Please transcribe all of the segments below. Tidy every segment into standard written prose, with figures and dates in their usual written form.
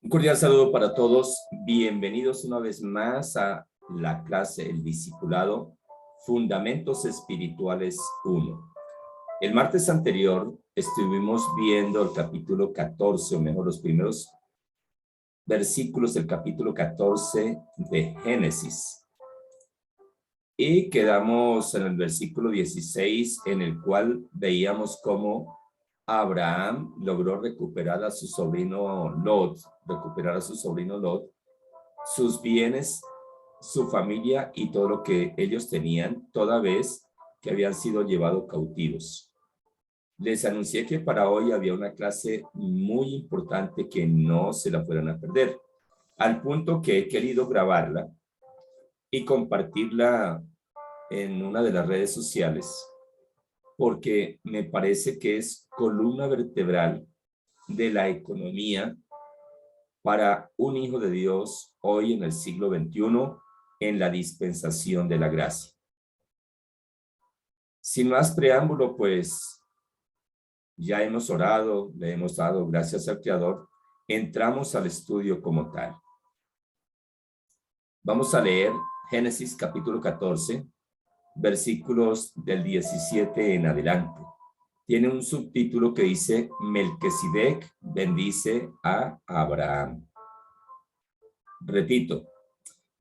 Un cordial saludo para todos. Bienvenidos una vez más a la clase El Discipulado, Fundamentos Espirituales 1. El martes anterior estuvimos viendo el capítulo 14, o mejor, los primeros versículos del capítulo 14 de Génesis. Y quedamos en el versículo 16, en el cual veíamos cómo Abraham logró recuperar a su sobrino Lot, sus bienes, su familia y todo lo que ellos tenían, toda vez que habían sido llevados cautivos. Les anuncié que para hoy había una clase muy importante que no se la fueran a perder, al punto que he querido grabarla y compartirla en una de las redes sociales, porque me parece que es columna vertebral de la economía para un hijo de Dios hoy en el siglo XXI, en la dispensación de la gracia. Sin más preámbulo, pues ya hemos orado, le hemos dado gracias al Creador, entramos al estudio como tal. Vamos a leer Génesis capítulo 14, versículos del 17 en adelante. Tiene un subtítulo que dice: Melquisedec bendice a Abraham. Repito,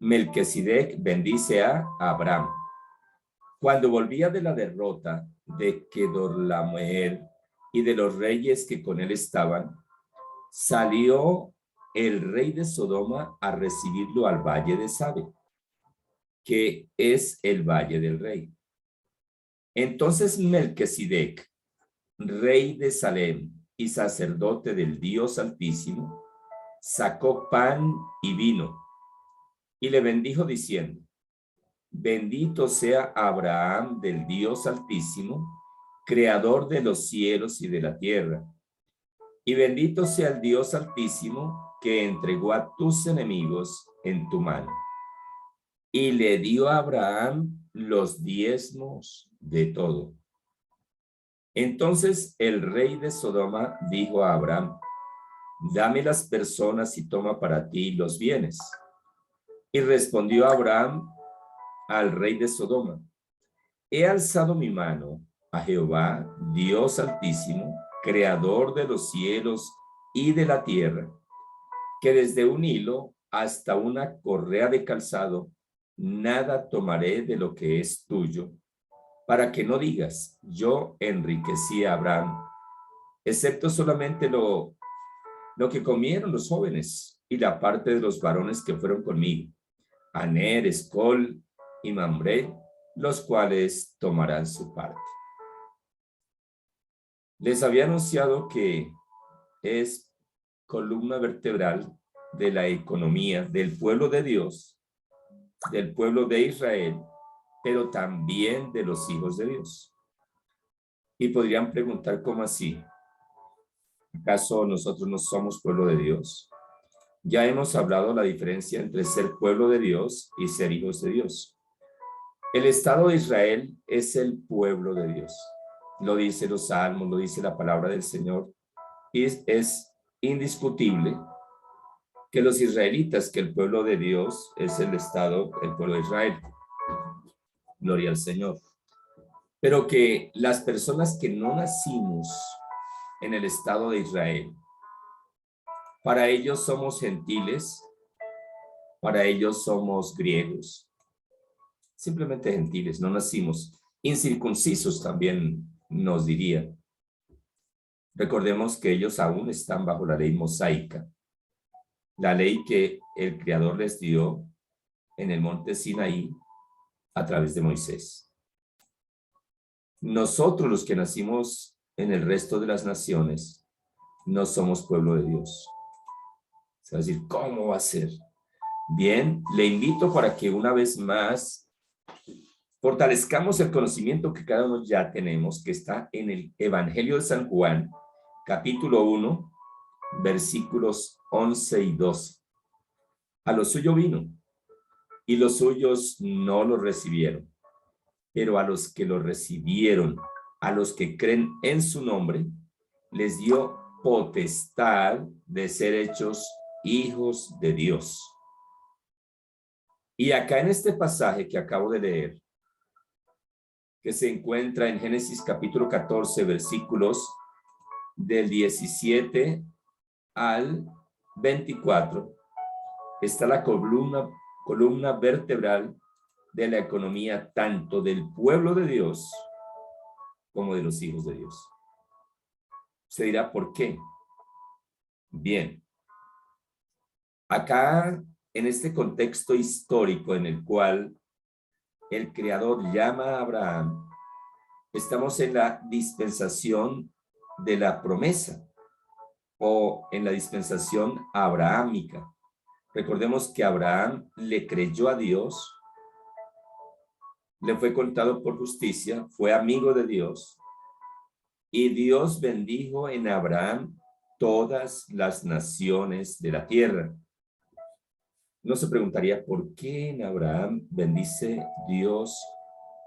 Melquisedec bendice a Abraham. Cuando volvía de la derrota de Kedorlaomer y de los reyes que con él estaban, salió el rey de Sodoma a recibirlo al valle de Sabe, que es el valle del rey. Entonces Melquisedec, rey de Salem y sacerdote del Dios Altísimo, sacó pan y vino y le bendijo diciendo: Bendito sea Abraham del Dios Altísimo, creador de los cielos y de la tierra, y bendito sea el Dios Altísimo que entregó a tus enemigos en tu mano. Y le dio a Abraham los diezmos de todo. Entonces el rey de Sodoma dijo a Abraham: Dame las personas y toma para ti los bienes. Y respondió Abraham al rey de Sodoma: He alzado mi mano a Jehová, Dios Altísimo, creador de los cielos y de la tierra, que desde un hilo hasta una correa de calzado, nada tomaré de lo que es tuyo, para que no digas: yo enriquecí a Abraham, excepto solamente lo que comieron los jóvenes y la parte de los varones que fueron conmigo, Aner, Escol y Mamre, los cuales tomarán su parte. Les había anunciado que es columna vertebral de la economía del pueblo de Dios, del pueblo de Israel, pero también de los hijos de Dios. Y podrían preguntar: ¿cómo así? ¿Acaso nosotros no somos pueblo de Dios? Ya hemos hablado la diferencia entre ser pueblo de Dios y ser hijos de Dios. El Estado de Israel es el pueblo de Dios. Lo dice los salmos, lo dice la palabra del Señor. Y es indiscutible que los israelitas, que el pueblo de Dios es el Estado, el pueblo de Israel. Gloria al Señor. Pero que las personas que no nacimos en el Estado de Israel, para ellos somos gentiles, para ellos somos griegos, simplemente gentiles, no nacimos, incircuncisos también nos diría. Recordemos que ellos aún están bajo la ley mosaica, la ley que el Creador les dio en el monte Sinaí a través de Moisés. Nosotros, los que nacimos en el resto de las naciones, no somos pueblo de Dios. Se va a decir: ¿cómo va a ser? Bien, le invito para que una vez más fortalezcamos el conocimiento que cada uno ya tenemos, que está en el Evangelio de San Juan, capítulo 1, versículos 11 y 12. A lo suyo vino, y los suyos no lo recibieron, pero a los que lo recibieron, a los que creen en su nombre, les dio potestad de ser hechos hijos de Dios. Y acá en este pasaje que acabo de leer, que se encuentra en Génesis capítulo 14, versículos del 17 al 24, está la columna vertebral de la economía tanto del pueblo de Dios como de los hijos de Dios. Se dirá, ¿por qué? Bien, acá en este contexto histórico en el cual el Creador llama a Abraham, estamos en la dispensación de la promesa o en la dispensación abrahámica. Recordemos que Abraham le creyó a Dios, le fue contado por justicia, fue amigo de Dios, y Dios bendijo en Abraham todas las naciones de la tierra. No se preguntaría por qué en Abraham bendice Dios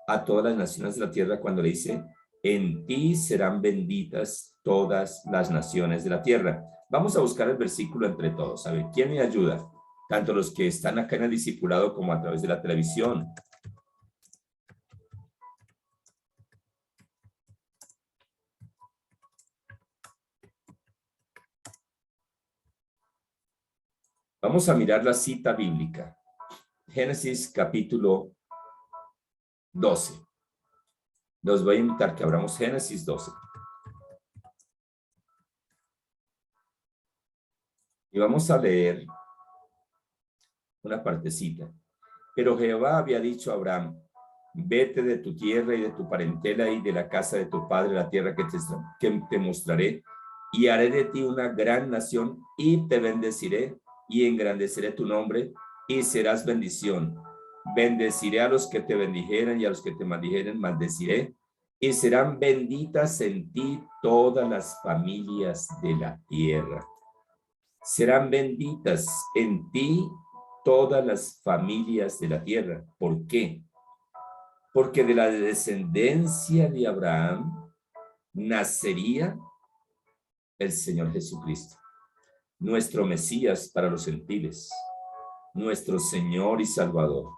a todas las naciones de la tierra cuando le dice, en ti serán benditas todas las naciones de la tierra. Vamos a buscar el versículo entre todos. A ver, ¿quién me ayuda? Tanto los que están acá en el discipulado como a través de la televisión. Vamos a mirar la cita bíblica. Génesis capítulo 12. Los voy a invitar que abramos Génesis 12. Y vamos a leer una partecita. Pero Jehová había dicho a Abraham, vete de tu tierra y de tu parentela y de la casa de tu padre, la tierra que te mostraré, y haré de ti una gran nación y te bendeciré y engrandeceré tu nombre y serás bendición. Bendeciré a los que te bendijeren y a los que te maldijeren maldeciré, y serán benditas en ti todas las familias de la tierra. Serán benditas en ti todas las familias de la tierra. ¿Por qué? Porque de la descendencia de Abraham nacería el Señor Jesucristo, nuestro Mesías para los gentiles, nuestro Señor y Salvador.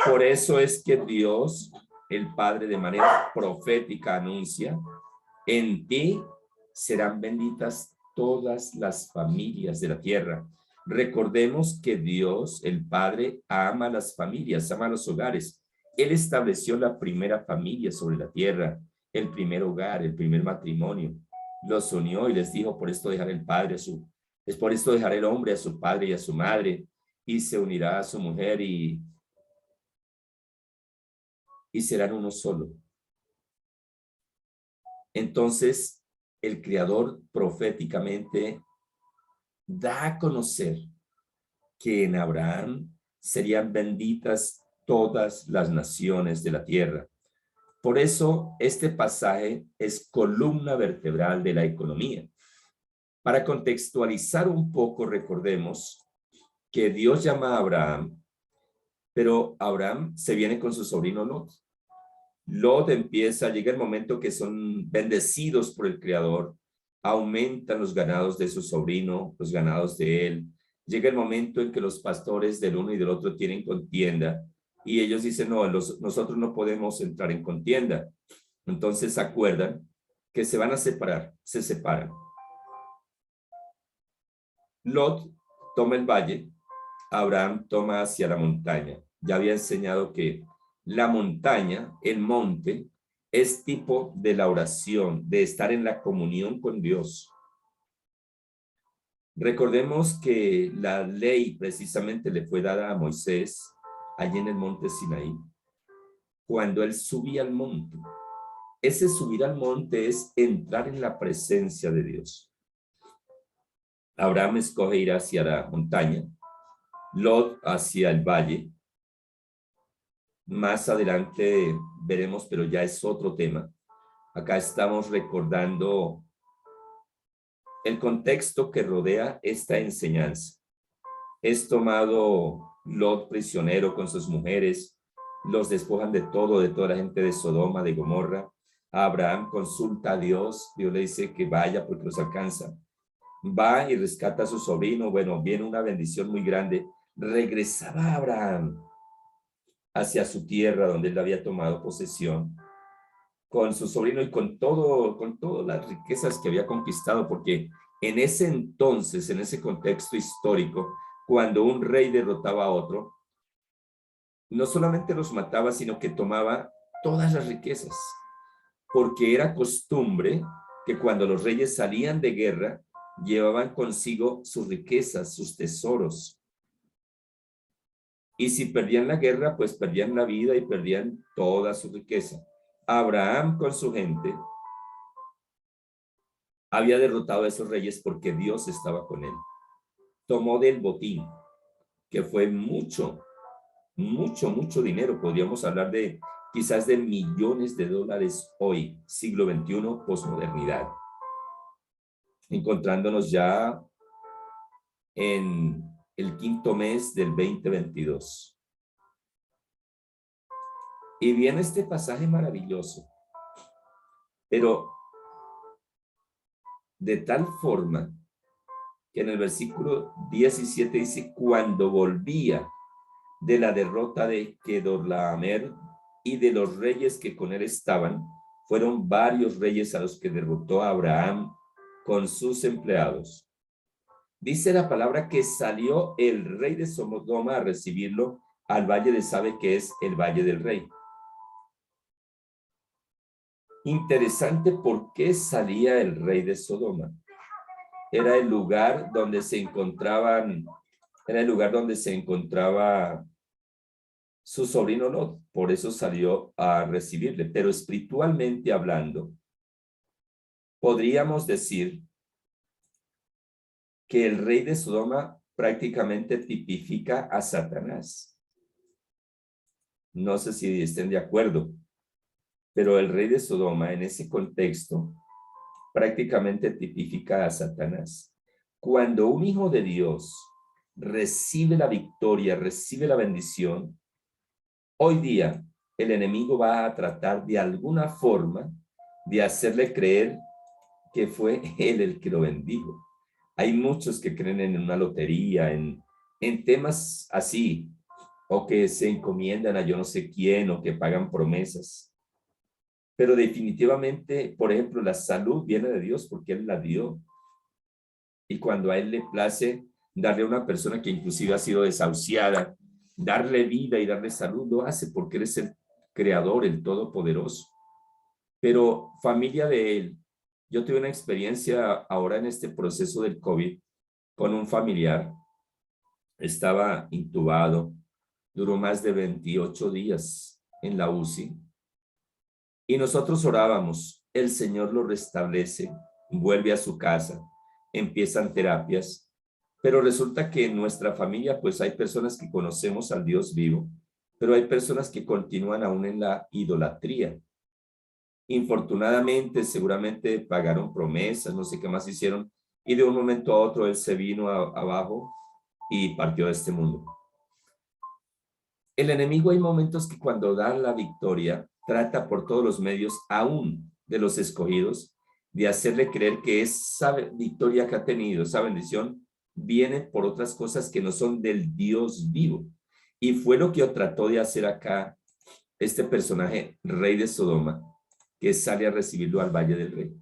Por eso es que Dios, el Padre, de manera profética anuncia, en ti serán benditas todas las familias de la tierra. Recordemos que Dios, el Padre, ama las familias, ama los hogares. Él estableció la primera familia sobre la tierra, el primer hogar, el primer matrimonio. Los unió y les dijo, por esto dejará el padre es por esto dejará el hombre a su padre y a su madre, y se unirá a su mujer y serán uno solo. Entonces, el Creador proféticamente da a conocer que en Abraham serían benditas todas las naciones de la tierra. Por eso, este pasaje es columna vertebral de la economía. Para contextualizar un poco, recordemos que Dios llama a Abraham, pero Abraham se viene con su sobrino Lot. Lot llega el momento que son bendecidos por el Creador, aumentan los ganados de su sobrino, los ganados de él. Llega el momento en que los pastores del uno y del otro tienen contienda y ellos dicen, no, nosotros no podemos entrar en contienda. Entonces acuerdan que se van a separar, se separan. Lot toma el valle, Abraham toma hacia la montaña. Ya había enseñado que la montaña, el monte, es tipo de la oración, de estar en la comunión con Dios. Recordemos que la ley precisamente le fue dada a Moisés allí en el monte Sinaí, cuando él subía al monte. Ese subir al monte es entrar en la presencia de Dios. Abraham escoge ir hacia la montaña, Lot hacia el valle. Más adelante veremos, pero ya es otro tema. Acá estamos recordando el contexto que rodea esta enseñanza. Es tomado Lot prisionero con sus mujeres, los despojan de todo, de toda la gente de Sodoma, de Gomorra. Abraham consulta a Dios, Dios le dice que vaya porque los alcanza. va y rescata a su sobrino. Bueno, viene una bendición muy grande. Regresaba Abraham hacia su tierra donde él había tomado posesión con su sobrino y con todas las riquezas que había conquistado, porque en ese entonces, en ese contexto histórico, cuando un rey derrotaba a otro, no solamente los mataba, sino que tomaba todas las riquezas, porque era costumbre que cuando los reyes salían de guerra, llevaban consigo sus riquezas, sus tesoros. Y si perdían la guerra, pues perdían la vida y perdían toda su riqueza. Abraham con su gente había derrotado a esos reyes porque Dios estaba con él. Tomó del botín, que fue mucho, mucho dinero. Podríamos hablar de quizás de millones de dólares hoy, siglo XXI, posmodernidad. Encontrándonos ya en el quinto mes del 2022. Y viene este pasaje maravilloso, pero de tal forma que en el versículo 17 dice, cuando volvía de la derrota de Kedorlaomer y de los reyes que con él estaban, fueron varios reyes a los que derrotó a Abraham con sus empleados. Dice la palabra que salió el rey de Sodoma a recibirlo al valle de Sabe, que es el valle del rey. Interesante, ¿por qué salía el rey de Sodoma? Era el lugar donde se encontraban, era el lugar donde se encontraba su sobrino Lot, por eso salió a recibirle. Pero espiritualmente hablando, podríamos decir que el rey de Sodoma prácticamente tipifica a Satanás. No sé si estén de acuerdo, pero el rey de Sodoma en ese contexto prácticamente tipifica a Satanás. Cuando un hijo de Dios recibe la victoria, recibe la bendición, hoy día el enemigo va a tratar de alguna forma de hacerle creer que fue él el que lo bendijo. Hay muchos que creen en una lotería, en temas así, o que se encomiendan a yo no sé quién, o que pagan promesas. Pero definitivamente, por ejemplo, la salud viene de Dios porque Él la dio. Y cuando a Él le place darle a una persona que inclusive ha sido desahuciada, darle vida y darle salud, lo hace porque Él es el creador, el todopoderoso. Pero familia de Él, yo tuve una experiencia ahora en este proceso del COVID con un familiar. Estaba intubado, duró más de 28 días en la UCI. Y nosotros orábamos, el Señor lo restablece, vuelve a su casa, empiezan terapias, pero resulta que en nuestra familia pues hay personas que conocemos al Dios vivo, pero hay personas que continúan aún en la idolatría. Infortunadamente, seguramente pagaron promesas, no sé qué más hicieron, y de un momento a otro él se vino abajo y partió de este mundo. El enemigo hay momentos que cuando da la victoria, trata por todos los medios, aún de los escogidos, de hacerle creer que esa victoria que ha tenido, esa bendición, viene por otras cosas que no son del Dios vivo. Y fue lo que trató de hacer acá este personaje, rey de Sodoma, que sale a recibirlo al Valle del Rey.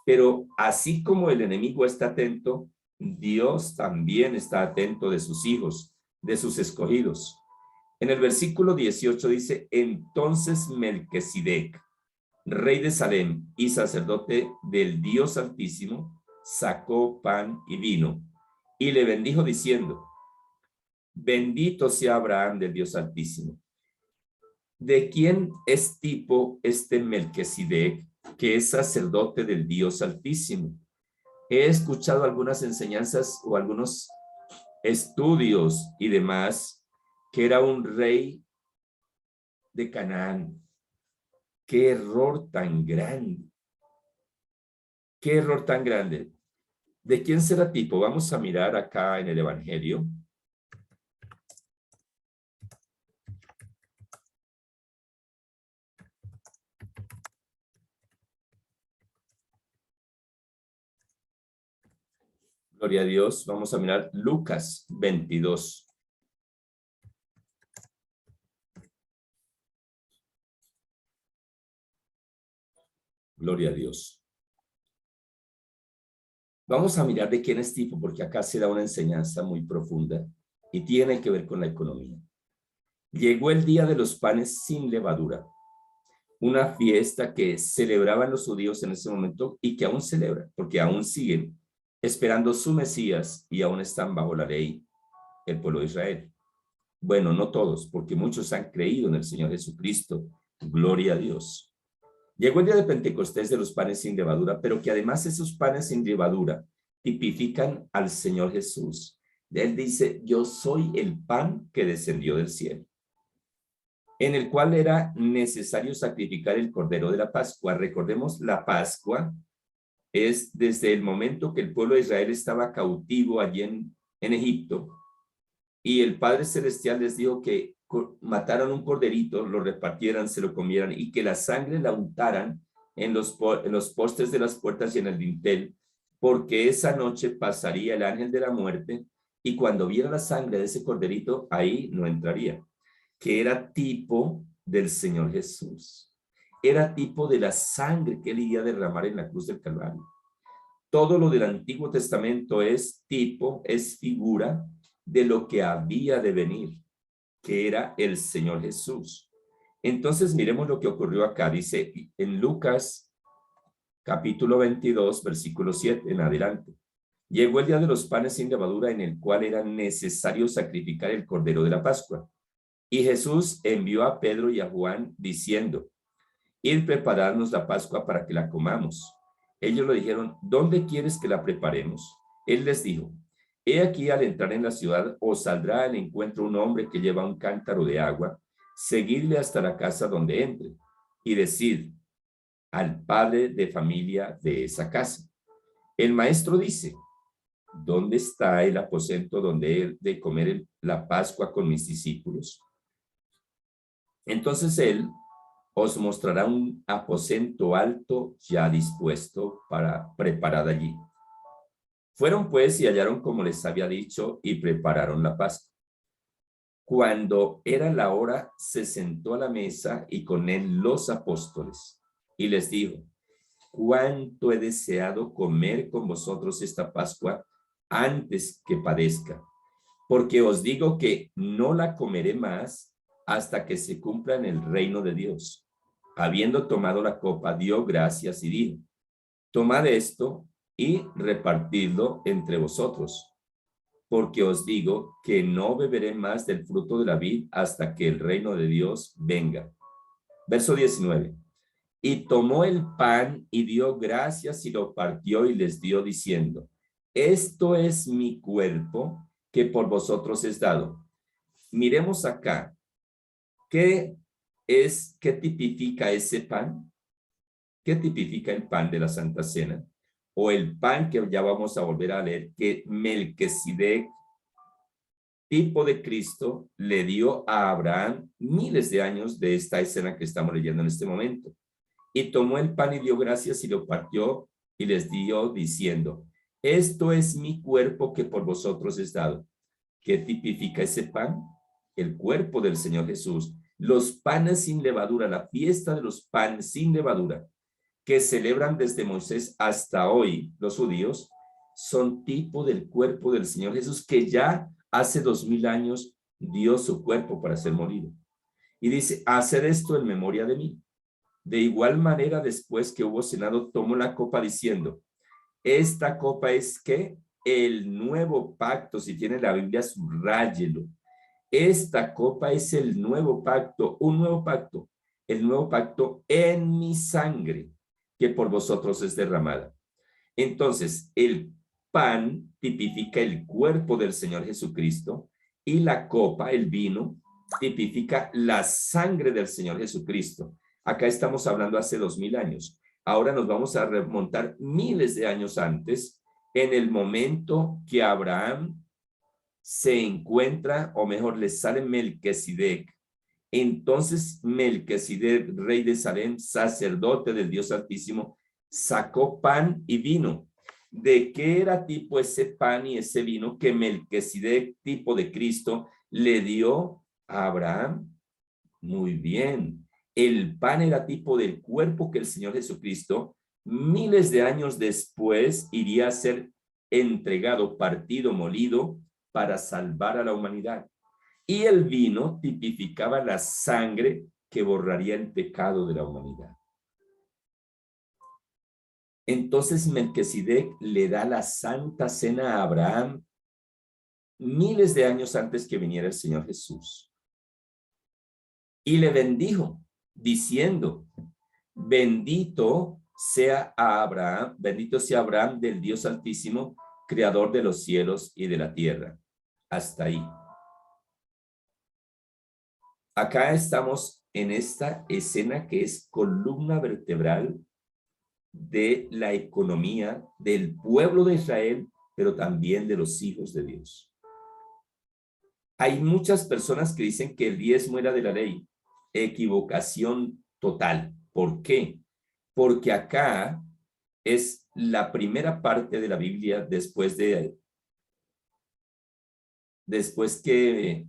Pero así como el enemigo está atento, Dios también está atento de sus hijos, de sus escogidos. En el versículo 18 dice, entonces Melquisedec, rey de Salem y sacerdote del Dios Altísimo, sacó pan y vino y le bendijo diciendo, bendito sea Abraham del Dios Altísimo. ¿De quién es tipo este Melquisedec, que es sacerdote del Dios Altísimo? He escuchado algunas enseñanzas o algunos estudios y demás, que era un rey de Canaán. Qué error tan grande. Qué error tan grande. ¿De quién será tipo? Vamos a mirar acá en el Evangelio. Gloria a Dios. Vamos a mirar Lucas 22. Gloria a Dios. Vamos a mirar de quién es tipo, porque acá se da una enseñanza muy profunda y tiene que ver con la economía. Llegó el día de los panes sin levadura, una fiesta que celebraban los judíos en ese momento y que aún celebran, porque aún siguen esperando su Mesías y aún están bajo la ley, el pueblo de Israel. Bueno, no todos, porque muchos han creído en el Señor Jesucristo. Gloria a Dios. Llegó el día de Pentecostés de los panes sin levadura, pero que además esos panes sin levadura tipifican al Señor Jesús. Él dice, yo soy el pan que descendió del cielo, en el cual era necesario sacrificar el cordero de la Pascua. Recordemos, la Pascua es desde el momento que el pueblo de Israel estaba cautivo allí en Egipto, y el Padre Celestial les dijo que mataran un corderito, lo repartieran, se lo comieran, y que la sangre la untaran en los postes de las puertas y en el dintel, porque esa noche pasaría el ángel de la muerte, y cuando viera la sangre de ese corderito, ahí no entraría, que era tipo del Señor Jesús. Era tipo de la sangre que él iba a derramar en la cruz del Calvario. Todo lo del Antiguo Testamento es tipo, es figura de lo que había de venir, que era el Señor Jesús. Entonces miremos lo que ocurrió acá. Dice en Lucas capítulo 22, versículo 7 en adelante. Llegó el día de los panes sin levadura, en el cual era necesario sacrificar el cordero de la Pascua. Y Jesús envió a Pedro y a Juan diciendo, id prepararnos la Pascua para que la comamos. Ellos le dijeron, ¿dónde quieres que la preparemos? Él les dijo, he aquí, al entrar en la ciudad os saldrá al encuentro un hombre que lleva un cántaro de agua, seguidle hasta la casa donde entre y decid al padre de familia de esa casa, el maestro dice, ¿dónde está el aposento donde he de comer la Pascua con mis discípulos? Entonces él os mostrará un aposento alto ya dispuesto para preparar allí. Fueron pues y hallaron como les había dicho y prepararon la Pascua. Cuando era la hora, se sentó a la mesa y con él los apóstoles y les dijo, cuánto he deseado comer con vosotros esta Pascua antes que padezca, porque os digo que no la comeré más hasta que se cumpla en el reino de Dios. Habiendo tomado la copa, dio gracias y dijo, tomad esto y repartidlo entre vosotros, porque os digo que no beberé más del fruto de la vid hasta que el reino de Dios venga. Verso 19. Y tomó el pan y dio gracias y lo partió y les dio diciendo, esto es mi cuerpo que por vosotros es dado. Miremos acá, ¿qué tipifica ese pan? ¿Qué tipifica el pan de la Santa Cena? O el pan que ya vamos a volver a leer, que Melquisedec, tipo de Cristo, le dio a Abraham miles de años de esta escena que estamos leyendo en este momento. Y tomó el pan y dio gracias y lo partió y les dio diciendo, esto es mi cuerpo que por vosotros es dado. ¿Qué tipifica ese pan? El cuerpo del Señor Jesús. Los panes sin levadura, la fiesta de los panes sin levadura, que celebran desde Moisés hasta hoy los judíos, son tipo del cuerpo del Señor Jesús, que ya hace 2000 años dio su cuerpo para ser molido. Y dice, haced esto en memoria de mí. De igual manera, después que hubo cenado, tomó la copa diciendo, esta copa es ¿qué? El nuevo pacto. Si tiene la Biblia, subráyelo. Esta copa es el nuevo pacto, un nuevo pacto, el nuevo pacto en mi sangre, que por vosotros es derramada. Entonces, el pan tipifica el cuerpo del Señor Jesucristo y la copa, el vino, tipifica la sangre del Señor Jesucristo. Acá estamos hablando hace 2000 años. Ahora nos vamos a remontar miles de años antes, en el momento que Abraham se encuentra, o mejor, le sale Melquisedec. Entonces Melquisedec, rey de Salem, sacerdote del Dios Altísimo, sacó pan y vino. ¿De qué era tipo ese pan y ese vino que Melquisedec, tipo de Cristo, le dio a Abraham? Muy bien. El pan era tipo del cuerpo que el Señor Jesucristo, miles de años después, iría a ser entregado, partido, molido, para salvar a la humanidad. Y el vino tipificaba la sangre que borraría el pecado de la humanidad. Entonces Melquisedec le da la Santa Cena a Abraham miles de años antes que viniera el Señor Jesús. Y le bendijo, diciendo, bendito sea Abraham del Dios Altísimo, creador de los cielos y de la tierra. Hasta ahí. Acá estamos en esta escena que es columna vertebral de la economía del pueblo de Israel, pero también de los hijos de Dios. Hay muchas personas que dicen que el diezmo era de la ley. Equivocación total. ¿Por qué? Porque acá es la primera parte de la Biblia después que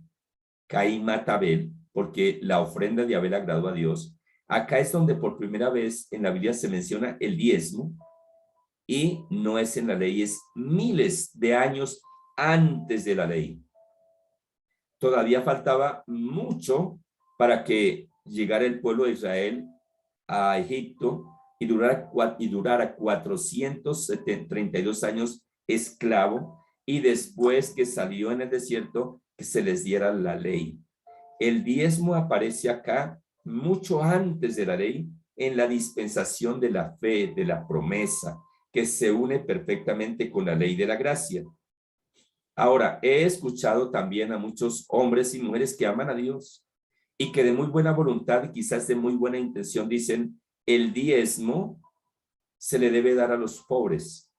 Caín mata a Abel, porque la ofrenda de Abel agradó a Dios. Acá es donde por primera vez en la Biblia se menciona el diezmo, y no es en la ley, es miles de años antes de la ley. Todavía faltaba mucho para que llegara el pueblo de Israel a Egipto y durara 432 años esclavo, y después que salió en el desierto, que se les diera la ley. El diezmo aparece acá mucho antes de la ley, en la dispensación de la fe, de la promesa, que se une perfectamente con la ley de la gracia. Ahora, he escuchado también a muchos hombres y mujeres que aman a Dios y que de muy buena voluntad y quizás de muy buena intención dicen, el diezmo se le debe dar a los pobres.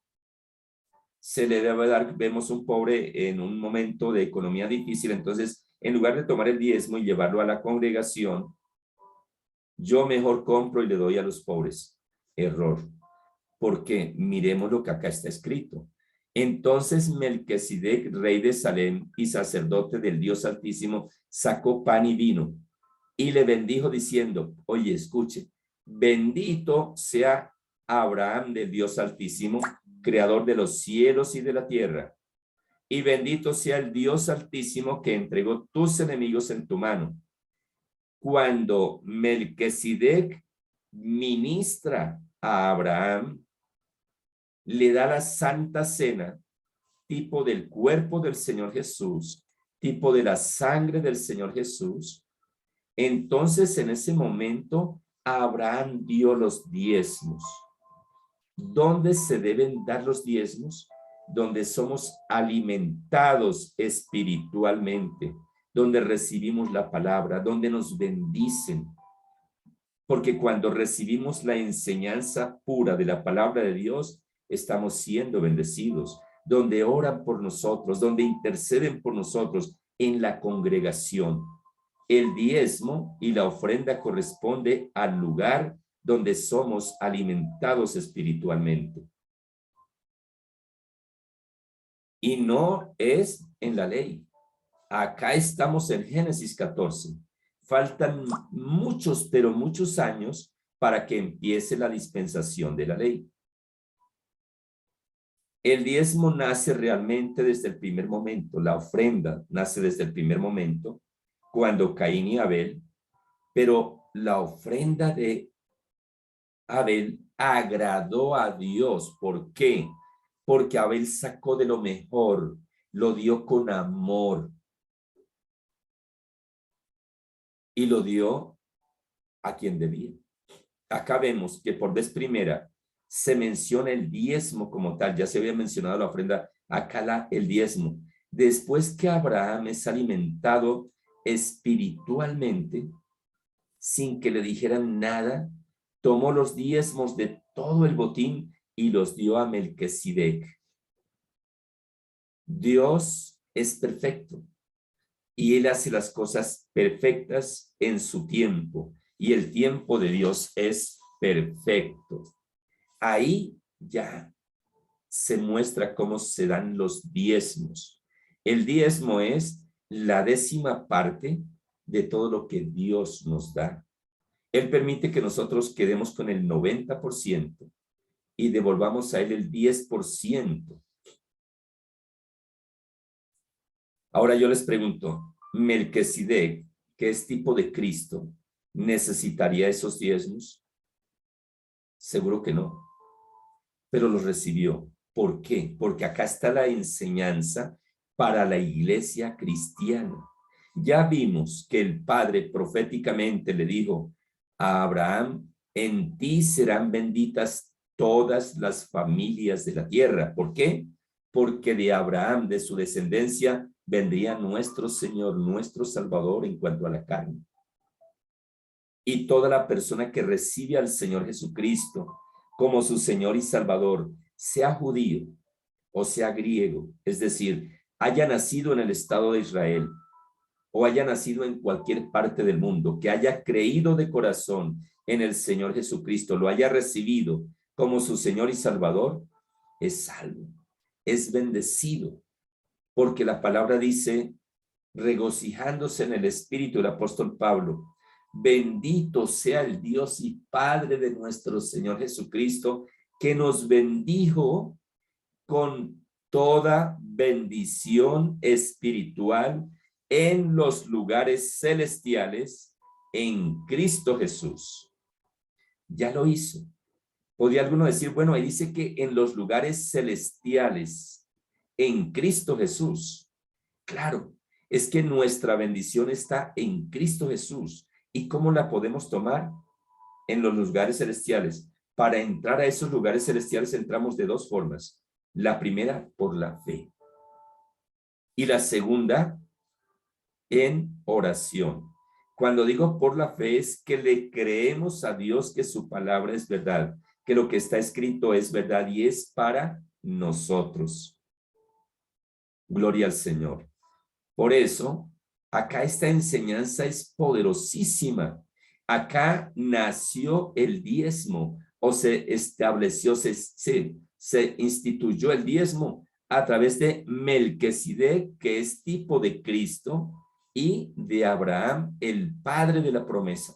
Se le debe dar, vemos un pobre en un momento de economía difícil, entonces en lugar de tomar el diezmo y llevarlo a la congregación, yo mejor compro y le doy a los pobres. Error. Porque miremos lo que acá está escrito. Entonces Melquisedec, rey de Salem y sacerdote del Dios Altísimo, sacó pan y vino y le bendijo diciendo, oye, escuche, bendito sea Abraham del Dios Altísimo, creador de los cielos y de la tierra, y bendito sea el Dios Altísimo que entregó tus enemigos en tu mano. Cuando Melquisedec ministra a Abraham, le da la Santa Cena, tipo del cuerpo del Señor Jesús, tipo de la sangre del Señor Jesús. Entonces, en ese momento, Abraham dio los diezmos. ¿Dónde se deben dar los diezmos? Donde somos alimentados espiritualmente, donde recibimos la palabra, donde nos bendicen. Porque cuando recibimos la enseñanza pura de la palabra de Dios, estamos siendo bendecidos, donde oran por nosotros, donde interceden por nosotros en la congregación. El diezmo y la ofrenda corresponde al lugar donde somos alimentados espiritualmente. Y no es en la ley. Acá estamos en Génesis 14. Faltan muchos, pero muchos años para que empiece la dispensación de la ley. El diezmo nace realmente desde el primer momento, la ofrenda nace desde el primer momento, cuando Caín y Abel, pero la ofrenda de Abel agradó a Dios. ¿Por qué? Porque Abel sacó de lo mejor, lo dio con amor y lo dio a quien debía. Acá vemos que por vez primera se menciona el diezmo como tal. Ya se había mencionado la ofrenda, acá el diezmo. Después que Abraham es alimentado espiritualmente, sin que le dijeran nada, tomó los diezmos de todo el botín y los dio a Melquisedec. Dios es perfecto y Él hace las cosas perfectas en su tiempo, y el tiempo de Dios es perfecto. Ahí ya se muestra cómo se dan los diezmos. El diezmo es la 10ª parte de todo lo que Dios nos da. Él permite que nosotros quedemos con el 90% y devolvamos a Él el 10%. Ahora yo les pregunto, Melquisedec, que es tipo de Cristo, ¿necesitaría esos diezmos? Seguro que no, pero los recibió. ¿Por qué? Porque acá está la enseñanza para la iglesia cristiana. Ya vimos que el Padre proféticamente le dijo a Abraham, en ti serán benditas todas las familias de la tierra. ¿Por qué? Porque de Abraham, de su descendencia, vendría nuestro Señor, nuestro Salvador en cuanto a la carne. Y toda la persona que recibe al Señor Jesucristo como su Señor y Salvador, sea judío o sea griego, es decir, haya nacido en el Estado de Israel o haya nacido en cualquier parte del mundo, que haya creído de corazón en el Señor Jesucristo, lo haya recibido como su Señor y Salvador, es salvo, es bendecido, porque la palabra dice, regocijándose en el Espíritu, el apóstol Pablo, bendito sea el Dios y Padre de nuestro Señor Jesucristo, que nos bendijo con toda bendición espiritual en los lugares celestiales en Cristo Jesús. Ya lo hizo. Podría alguno decir, bueno, ahí dice que en los lugares celestiales en Cristo Jesús. Claro, es que nuestra bendición está en Cristo Jesús. ¿Y cómo la podemos tomar? En los lugares celestiales. Para entrar a esos lugares celestiales entramos de 2 formas. La primera, por la fe. Y la segunda, en oración. Cuando digo por la fe es que le creemos a Dios que su palabra es verdad, que lo que está escrito es verdad y es para nosotros. Gloria al Señor. Por eso, acá esta enseñanza es poderosísima. Acá nació el diezmo o se estableció, se instituyó el diezmo a través de Melquisedec, que es tipo de Cristo, y de Abraham, el padre de la promesa.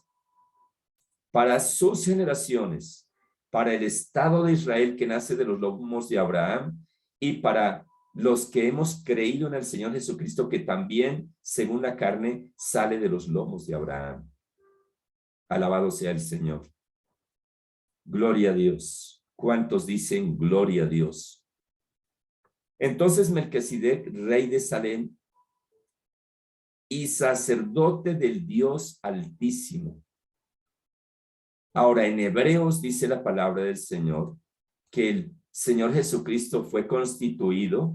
Para sus generaciones, para el Estado de Israel que nace de los lomos de Abraham y para los que hemos creído en el Señor Jesucristo, que también, según la carne, sale de los lomos de Abraham. Alabado sea el Señor. Gloria a Dios. ¿Cuántos dicen gloria a Dios? Entonces Melquisedec, rey de Salem y sacerdote del Dios Altísimo. Ahora, en Hebreos dice la palabra del Señor que el Señor Jesucristo fue constituido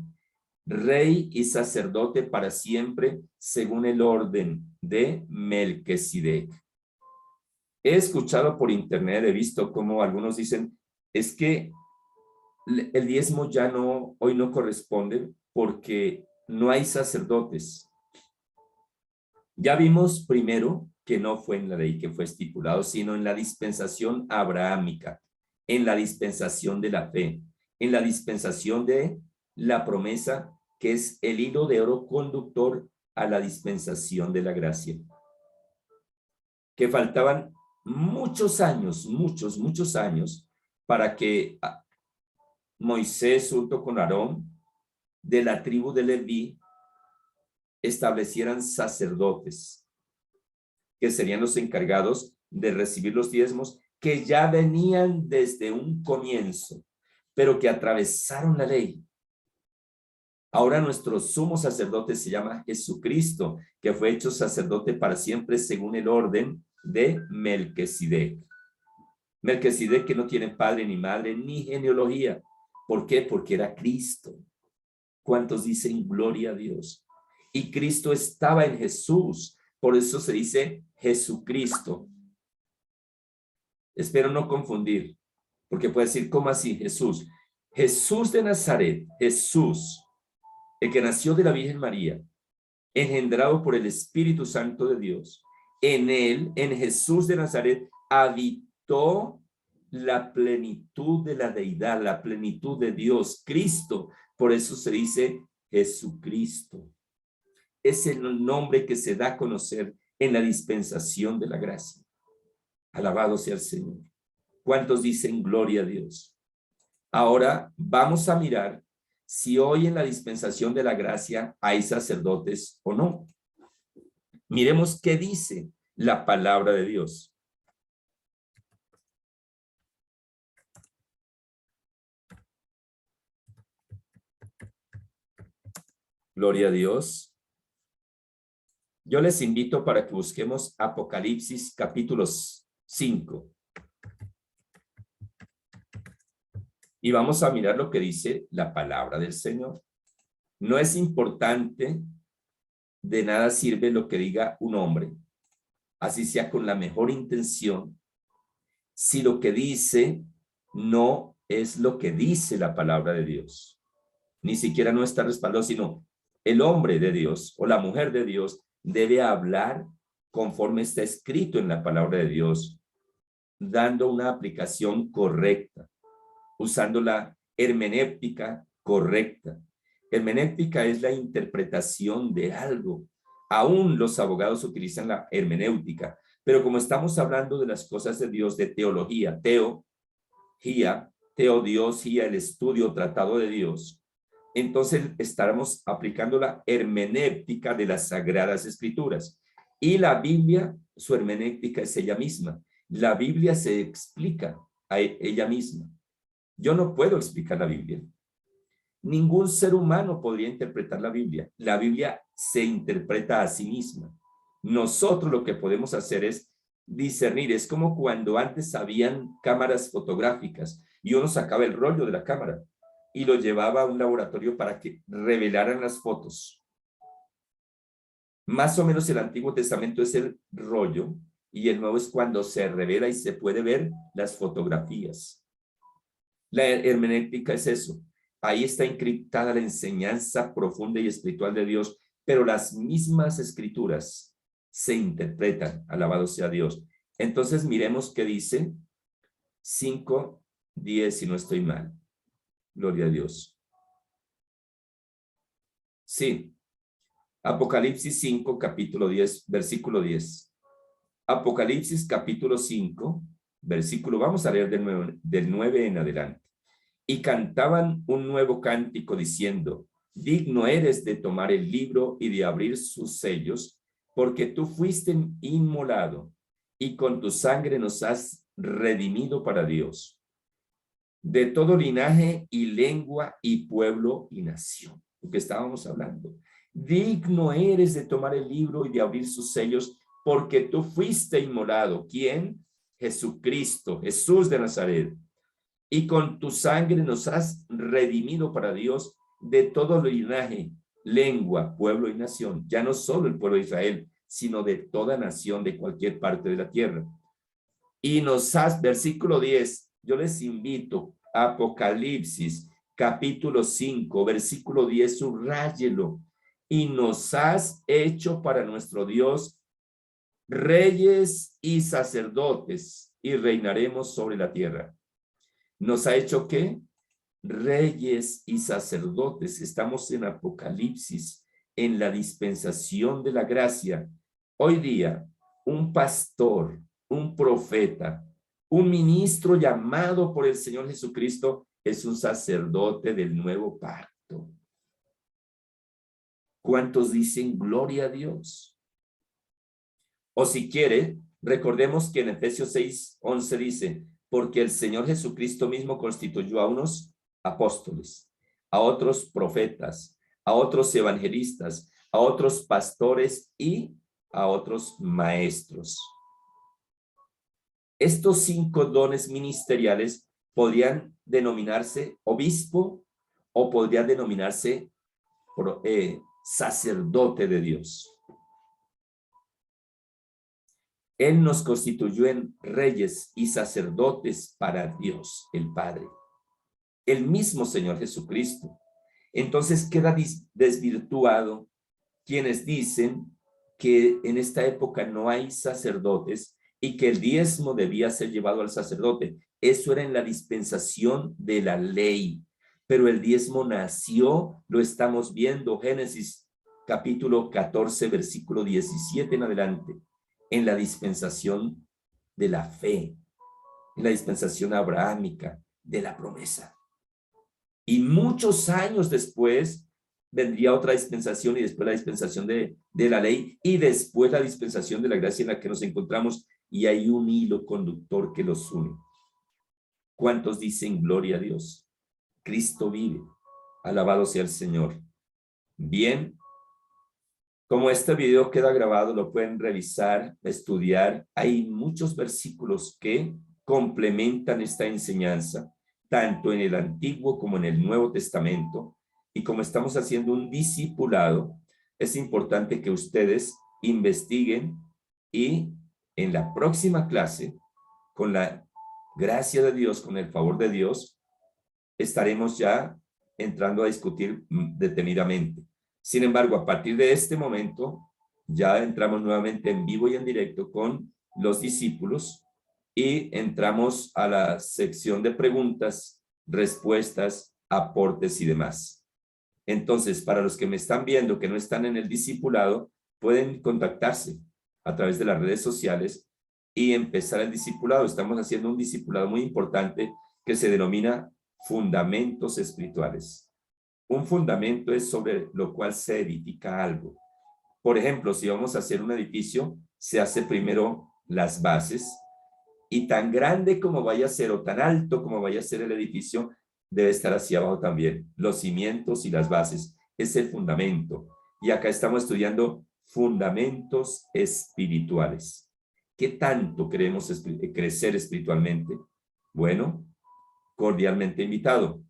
rey y sacerdote para siempre según el orden de Melquisedec. He escuchado por internet, he visto cómo algunos dicen, es que el diezmo ya no, hoy no corresponde porque no hay sacerdotes. Ya vimos primero que no fue en la ley que fue estipulado, sino en la dispensación abrahámica, en la dispensación de la fe, en la dispensación de la promesa, que es el hilo de oro conductor a la dispensación de la gracia. Que faltaban muchos años, muchos años, para que Moisés junto con Aarón, de la tribu de Leví, establecieran sacerdotes, que serían los encargados de recibir los diezmos, que ya venían desde un comienzo, pero que atravesaron la ley. Ahora nuestro sumo sacerdote se llama Jesucristo, que fue hecho sacerdote para siempre según el orden de Melquisedec. Melquisedec que no tiene padre ni madre ni genealogía. ¿Por qué? Porque era Cristo. ¿Cuántos dicen gloria a Dios? Y Cristo estaba en Jesús. Por eso se dice Jesucristo. Espero no confundir, porque puede decir, ¿cómo así? Jesús. Jesús de Nazaret, Jesús, el que nació de la Virgen María, engendrado por el Espíritu Santo de Dios. En él, en Jesús de Nazaret, habitó la plenitud de la deidad, la plenitud de Dios, Cristo. Por eso se dice Jesucristo. Es el nombre que se da a conocer en la dispensación de la gracia. Alabado sea el Señor. ¿Cuántos dicen gloria a Dios? Ahora vamos a mirar si hoy en la dispensación de la gracia hay sacerdotes o no. Miremos qué dice la palabra de Dios. Gloria a Dios. Yo les invito para que busquemos Apocalipsis capítulo 5. Y vamos a mirar lo que dice la palabra del Señor. No es importante, de nada sirve lo que diga un hombre, así sea con la mejor intención, si lo que dice no es lo que dice la palabra de Dios. Ni siquiera no está respaldado, sino el hombre de Dios o la mujer de Dios debe hablar conforme está escrito en la palabra de Dios, dando una aplicación correcta, usando la hermenéutica correcta. Hermenéutica es la interpretación de algo. Aún los abogados utilizan la hermenéutica, pero como estamos hablando de las cosas de Dios, de teología, teodiosía, el estudio, tratado de Dios, entonces estaremos aplicando la hermenéutica de las Sagradas Escrituras. Y la Biblia, su hermenéutica es ella misma. La Biblia se explica a ella misma. Yo no puedo explicar la Biblia. Ningún ser humano podría interpretar la Biblia. La Biblia se interpreta a sí misma. Nosotros lo que podemos hacer es discernir. Es como cuando antes habían cámaras fotográficas y uno sacaba el rollo de la cámara y lo llevaba a un laboratorio para que revelaran las fotos. Más o menos el Antiguo Testamento es el rollo y el Nuevo es cuando se revela y se puede ver las fotografías. La hermenéutica es eso. Ahí está encriptada la enseñanza profunda y espiritual de Dios, pero las mismas escrituras se interpretan. Alabado sea Dios. Entonces miremos qué dice 5:10, si no estoy mal. Gloria a Dios. Sí. Apocalipsis 5, capítulo 10, versículo 10. Apocalipsis capítulo 5, versículo, vamos a leer del 9 en adelante. Y cantaban un nuevo cántico diciendo, digno eres de tomar el libro y de abrir sus sellos, porque tú fuiste inmolado y con tu sangre nos has redimido para Dios, de todo linaje y lengua y pueblo y nación. Lo que estábamos hablando. Digno eres de tomar el libro y de abrir sus sellos, porque tú fuiste inmolado. ¿Quién? Jesucristo, Jesús de Nazaret. Y con tu sangre nos has redimido para Dios de todo linaje, lengua, pueblo y nación. Ya no solo el pueblo de Israel, sino de toda nación de cualquier parte de la tierra. Y nos has, versículo 10, yo les invito, Apocalipsis, capítulo 5, versículo 10, subráyelo. Y nos has hecho para nuestro Dios reyes y sacerdotes, y reinaremos sobre la tierra. ¿Nos ha hecho qué? Reyes y sacerdotes. Estamos en Apocalipsis, en la dispensación de la gracia. Hoy día, un pastor, un profeta, un ministro llamado por el Señor Jesucristo es un sacerdote del nuevo pacto. ¿Cuántos dicen gloria a Dios? O si quiere, recordemos que en Efesios 6:11 dice, porque el Señor Jesucristo mismo constituyó a unos apóstoles, a otros profetas, a otros evangelistas, a otros pastores y a otros maestros. Estos 5 dones ministeriales podrían denominarse obispo o podría denominarse sacerdote de Dios. Él nos constituyó en reyes y sacerdotes para Dios, el Padre. El mismo Señor Jesucristo. Entonces queda desvirtuado quienes dicen que en esta época no hay sacerdotes y que el diezmo debía ser llevado al sacerdote. Eso era en la dispensación de la ley, pero el diezmo nació, lo estamos viendo, Génesis capítulo 14, versículo 17 en adelante, en la dispensación de la fe, en la dispensación abrahámica de la promesa. Y muchos años después vendría otra dispensación, y después la dispensación de la ley, y después la dispensación de la gracia en la que nos encontramos, y hay un hilo conductor que los une. ¿Cuántos dicen gloria a Dios? Cristo vive, alabado sea el Señor. Bien, como este video queda grabado, lo pueden revisar, estudiar. Hay muchos versículos que complementan esta enseñanza, tanto en el Antiguo como en el Nuevo Testamento. Y como estamos haciendo un discipulado, es importante que ustedes investiguen, y en la próxima clase, con la gracia de Dios, con el favor de Dios, estaremos ya entrando a discutir detenidamente. Sin embargo, a partir de este momento, ya entramos nuevamente en vivo y en directo con los discípulos, y entramos a la sección de preguntas, respuestas, aportes y demás. Entonces, para los que me están viendo que no están en el discipulado, pueden contactarse a través de las redes sociales y empezar el discipulado. Estamos haciendo un discipulado muy importante que se denomina fundamentos espirituales. Un fundamento es sobre lo cual se edifica algo. Por ejemplo, si vamos a hacer un edificio, se hace primero las bases, y tan grande como vaya a ser o tan alto como vaya a ser el edificio, debe estar hacia abajo también. Los cimientos y las bases es el fundamento. Y acá estamos estudiando fundamentos espirituales. ¿Qué tanto queremos crecer espiritualmente? Bueno, cordialmente invitado.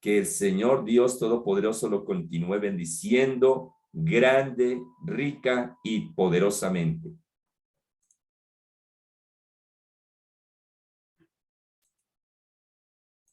Que el Señor Dios Todopoderoso lo continúe bendiciendo grande, rica y poderosamente.